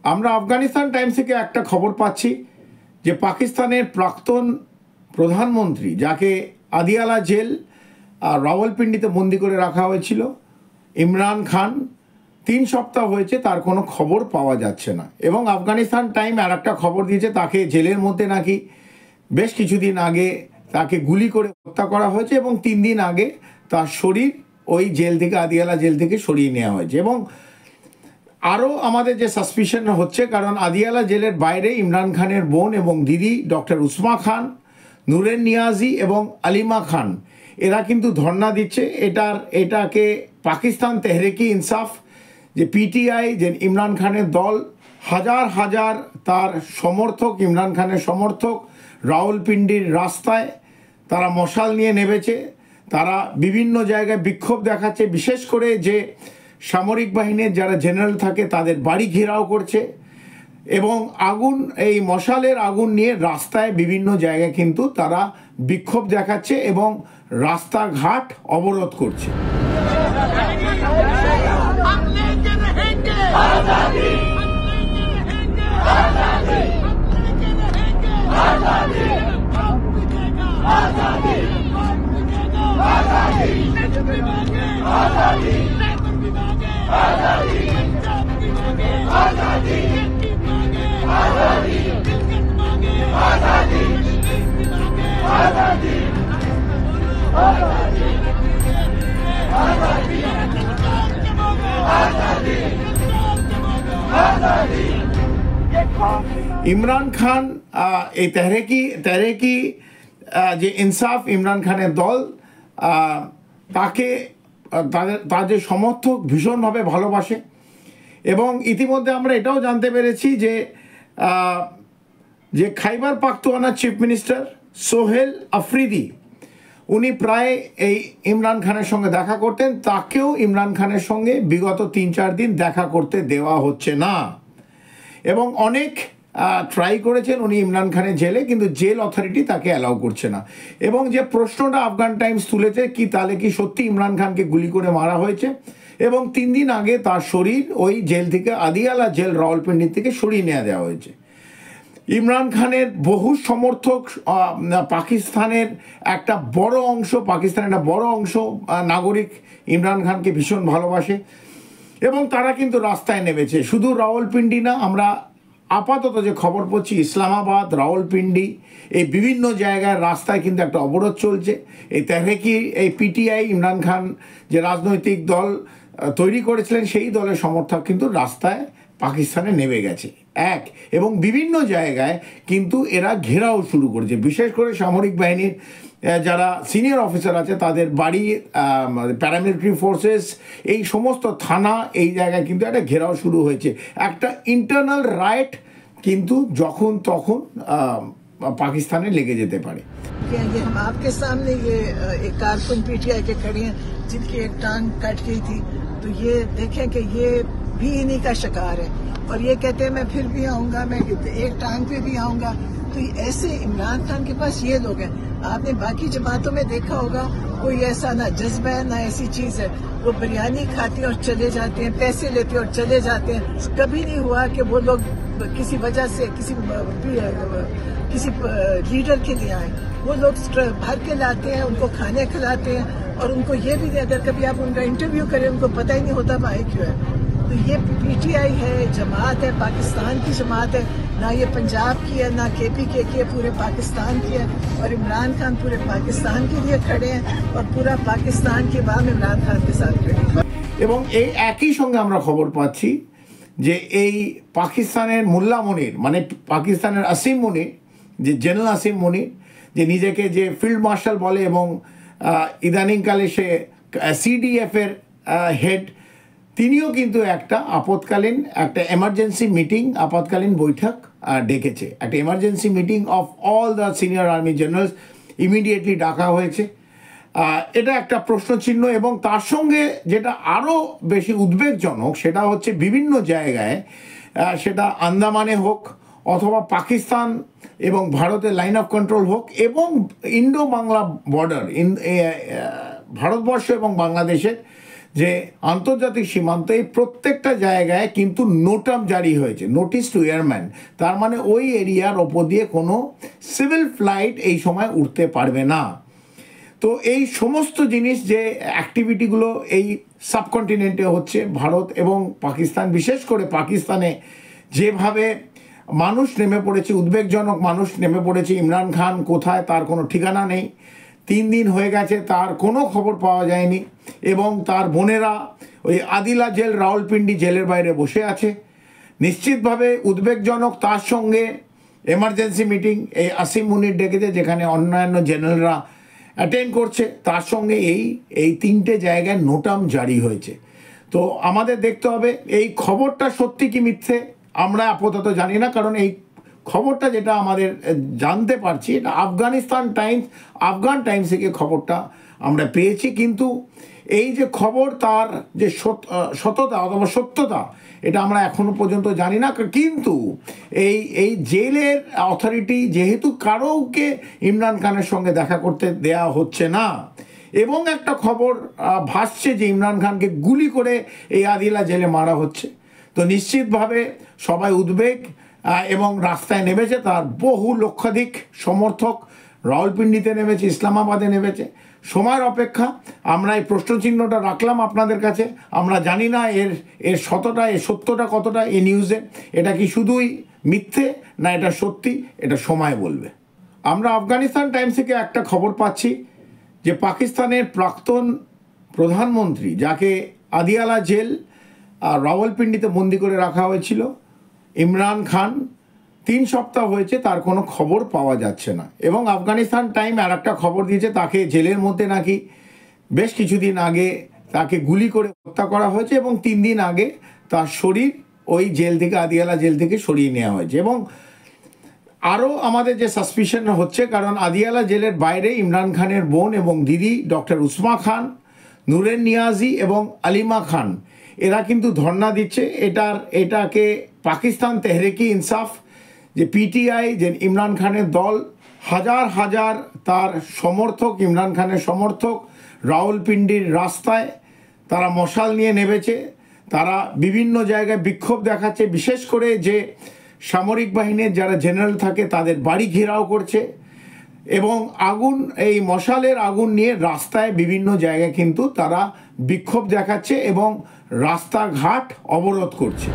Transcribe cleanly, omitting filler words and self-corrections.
আমরা আফগানিস্তান টাইমস থেকে একটা খবর পাচ্ছি যে পাকিস্তানের প্রাক্তন প্রধানমন্ত্রী, যাকে আদিয়ালা জেল আর রাওয়ালপিন্ডিতে বন্দি করে রাখা হয়েছিল, ইমরান খান, 3 সপ্তাহ হয়েছে তার কোনো খবর পাওয়া যাচ্ছে না। এবং আফগানিস্তান টাইম আর একটা খবর দিয়েছে, তাকে জেলের মধ্যে নাকি বেশ কিছুদিন আগে তাকে গুলি করে হত্যা করা হয়েছে এবং 3 দিন আগে তার শরীর ওই জেল থেকে, আদিয়ালা জেল থেকে সরিয়ে নেওয়া হয়েছে। এবং আরও আমাদের যে সাসপিশন হচ্ছে, কারণ আদিয়ালা জেলের বাইরে ইমরান খানের বোন এবং দিদি ডক্টর উসমা খান, নূরেন নিয়াজি এবং আলিমা খান, এরা কিন্তু ধর্ণা দিচ্ছে। এটাকে পাকিস্তান তেহরিকে ইনসাফ, যে পিটিআই, যে ইমরান খানের দল, হাজার হাজার তার সমর্থক, ইমরান খানের সমর্থক রাওয়ালপিন্ডির রাস্তায় তারা মশাল নিয়ে নেমেছে। তারা বিভিন্ন জায়গায় বিক্ষোভ দেখাচ্ছে, বিশেষ করে যে সামরিক বাহিনীর যারা জেনারেল থাকে তাদের বাড়ি ঘেরাও করছে এবং আগুন, এই মশালের আগুন নিয়ে রাস্তায় বিভিন্ন জায়গায় কিন্তু তারা বিক্ষোভ দেখাচ্ছে এবং রাস্তাঘাট অবরোধ করছে। ইমরান খান, এই তেহরিকি যে ইনসাফ, ইমরান খানের দল, তার যে সমর্থক ভীষণভাবে ভালোবাসে। এবং ইতিমধ্যে আমরা এটাও জানতে পেরেছি যে খাইবার পাখতুয়ানার চিফ মিনিস্টার সোহেল আফ্রিদি, উনি প্রায় এই ইমরান খানের সঙ্গে দেখা করতেন, তাকেও ইমরান খানের সঙ্গে বিগত 3-4 দিন দেখা করতে দেওয়া হচ্ছে না। এবং অনেক ট্রাই করেছেন উনি ইমরান খানের জেলে, কিন্তু জেল অথরিটি তাকে অ্যালাউ করছে না। এবং যে প্রশ্নটা আফগান টাইমস তুলেছে, কি তাহলে কি সত্যি ইমরান খানকে গুলি করে মারা হয়েছে? এবং 3 দিন আগে তার শরীর ওই জেল থেকে, আদিয়ালা জেল রাওয়ালপিন্ডি থেকে সরিয়ে নিয়ে দেওয়া হয়েছে। ইমরান খানের বহু সমর্থক, পাকিস্তানের একটা বড় অংশ নাগরিক ইমরান খানকে ভীষণ ভালোবাসে এবং তারা কিন্তু রাস্তায় নেমেছে। শুধু রাওয়ালপিন্ডি না, আমরা আপাতত যে খবর পাচ্ছি ইসলামাবাদ, রাওয়ালপিন্ডি, এই বিভিন্ন জায়গায় রাস্তায় কিন্তু একটা অবরোধ চলছে। এই তেহরিকি, এই পিটিআই, ইমরান খান যে রাজনৈতিক দল তৈরি করেছিলেন, সেই দলের সমর্থক কিন্তু রাস্তায় পাকিস্তানে নেমে গেছে এবং বিভিন্ন জায়গায় কিন্তু এরা ঘেরাও শুরু করেছে। বিশেষ করে সামরিক বাহিনীর যারা সিনিয়র অফিসার আছে তাদের বাড়ি, প্যারামিলিটারি ফোর্সেস, এই সমস্ত থানা, এই জায়গায় কিন্তু একটা ঘেরাও শুরু হয়েছে। একটা ইন্টারনাল রাইট কিন্তু যখন তখন পাকিস্তানে লেগে যেতে পারে। हम आपके सामने ये एक कारकुन पीटीआई के खड़े हैं जिनकी एक टांग कट गई थी, तो ये देखें कि ये भी इन्हीं का शिकार है और ये कहते हैं मैं फिर भी आऊंगा, मैं एक टांग पे भी आऊंगा। तो ऐसे इमरान खान के पास ये लोग हैं। आपने बाकी जमातों में देखा होगा, कोई ऐसा ना जज्बा है ना ऐसी चीज है। वो बिरयानी खाते हैं और चले जाते हैं, पैसे लेते हैं और चले जाते हैं। कभी नहीं हुआ कि वो लोग किसी वजह से किसी लीडर के लिए आए। वो लोग भर के लाते हैं, उनको खाने खिलाते हैं और उनको ये भी, अगर कभी आप उनका इंटरव्यू करें, उनको पता ही नहीं होता भाई क्यों है। तो ये पीटीआई है, जमात है, पाकिस्तान की जमात है, ना ये पंजाब की है ना केपीके की है, पूरे पाकिस्तान की है। और इमरान खान पूरे पाकिस्तान के लिए खड़े हैं और पूरा पाकिस्तान की आवाम इमरान खान के साथ खड़ी है। এবং এই একই সঙ্গে আমরা খবর পাচ্ছি যে এই পাকিস্তানের মোল্লা মনির, মানে পাকিস্তানের আসিম মনির, যে জেনারেল আসিম মনির, যে নিজেকে যে ফিল্ড মার্শাল বলে এবং ইদানিংকালে সে সিডিএফের হেড, তিনিও কিন্তু একটা এমার্জেন্সি মিটিং, আপাতকালীন বৈঠক ডেকেছে। একটা emergency meeting of all the senior army generals immediately ডাকা হয়েছে। এটা একটা প্রশ্নচিহ্ন। এবং তার সঙ্গে যেটা আরও বেশি উদ্বেগজনক, সেটা হচ্ছে বিভিন্ন জায়গায়, সেটা আন্দামানে হোক অথবা পাকিস্তান এবং ভারতের লাইন অফ কন্ট্রোল হোক এবং ইন্ডো বাংলা বর্ডার, ভারতবর্ষ এবং বাংলাদেশের যে আন্তর্জাতিক সীমান্ত এই প্রত্যেকটা জায়গায় কিন্তু নোটাম জারি হয়েছে, নোটিশ টু এয়ারম্যান। তার মানে ওই এরিয়ার ওপর দিয়ে কোনো সিভিল ফ্লাইট এই সময় উঠতে পারবে না। তো এই সমস্ত জিনিস যে অ্যাক্টিভিটিগুলো এই সাবকন্টিনেন্টে হচ্ছে, ভারত এবং পাকিস্তান, বিশেষ করে পাকিস্তানে যেভাবে মানুষ নেমে পড়েছে, উদ্বেগজনক মানুষ নেমে পড়েছে। ইমরান খান কোথায় তার কোনো ঠিকানা নেই, 3 দিন হয়ে গেছে তার কোনো খবর পাওয়া যায়নি, এবং তার বোনেরা ওই আদিলা জেল, রাওয়ালপিন্ডি জেলের বাইরে বসে আছে। নিশ্চিতভাবে উদ্বেগজনক। তার সঙ্গে এমার্জেন্সি মিটিং এই আসিম মুনির ডেকেছে, যেখানে অন্যান্য জেনারেলরা অ্যাটেন্ড করছে। তার সঙ্গে এই 3টে জায়গায় নোটাম জারি হয়েছে। তো আমাদের দেখতে হবে এই খবরটা সত্যি কি মিথ্যে আমরা আপাতত জানি না, কারণ এই খবরটা যেটা আমাদের জানতে পারছি এটা আফগান টাইমস থেকে খবরটা আমরা পেয়েছি। কিন্তু এই যে খবর তার যে সততা অথবা সত্যতা এটা আমরা এখনো পর্যন্ত জানি না। কিন্তু এই জেলের অথরিটি যেহেতু কারোকে ইমরান খানের সঙ্গে দেখা করতে দেয়া হচ্ছে না, এবং একটা খবর ভাসছে যে ইমরান খানকে গুলি করে এই আদিলা জেলে মারা হচ্ছে, তো নিশ্চিতভাবে সবাই উদ্বেগ এবং রাস্তায় নেমেছে। তার বহু লক্ষাধিক সমর্থক রাওয়ালপিন্ডিতে নেমেছে, ইসলামাবাদে নেমেছে। সময়ের অপেক্ষা। আমরা এই প্রশ্নচিহ্নটা রাখলাম আপনাদের কাছে। আমরা জানি না এর সত্যটা কতটা এই নিউজে, এটা কি শুধুই মিথ্যে না এটা সত্যি, এটা সময় বলবে। আমরা আফগানিস্তান টাইমস থেকে একটা খবর পাচ্ছি যে পাকিস্তানের প্রাক্তন প্রধানমন্ত্রী, যাকে আদিয়ালা জেল আর রাওয়ালপিন্ডিতে বন্দি করে রাখা হয়েছিল, ইমরান খান, 3 সপ্তাহ হয়েছে তার কোনো খবর পাওয়া যাচ্ছে না। এবং আফগানিস্তান টাইম আর একটা খবর দিয়েছে তাকে জেলের মধ্যে নাকি বেশ কিছুদিন আগে তাকে গুলি করে হত্যা করা হয়েছে, এবং 3 দিন আগে তার শরীর ওই জেল থেকে, আদিয়ালা জেল থেকে সরিয়ে নেওয়া হয়েছে। এবং আরও আমাদের যে সাসপিশন হচ্ছে, কারণ আদিয়ালা জেলের বাইরে ইমরান খানের বোন এবং দিদি ডক্টর উসমা খান, নূরেন নিয়াজি এবং আলিমা খান, এরা কিন্তু ধর্ণা দিচ্ছে। এটাকে পাকিস্তান তেহরিকে ইনসাফ, যে পিটিআই, যে ইমরান খানের দল, হাজার হাজার তার সমর্থক, ইমরান খানের সমর্থক রাওয়ালপিন্ডির রাস্তায় তারা মশাল নিয়ে নেমেছে। তারা বিভিন্ন জায়গায় বিক্ষোভ দেখাচ্ছে, বিশেষ করে যে সামরিক বাহিনীর যারা জেনারেল থাকে তাদের বাড়ি ঘেরাও করছে, এবং এই মশালের আগুন নিয়ে রাস্তায় বিভিন্ন জায়গায় কিন্তু তারা বিক্ষোভ দেখাচ্ছে এবং রাস্তাঘাট অবরোধ করছে।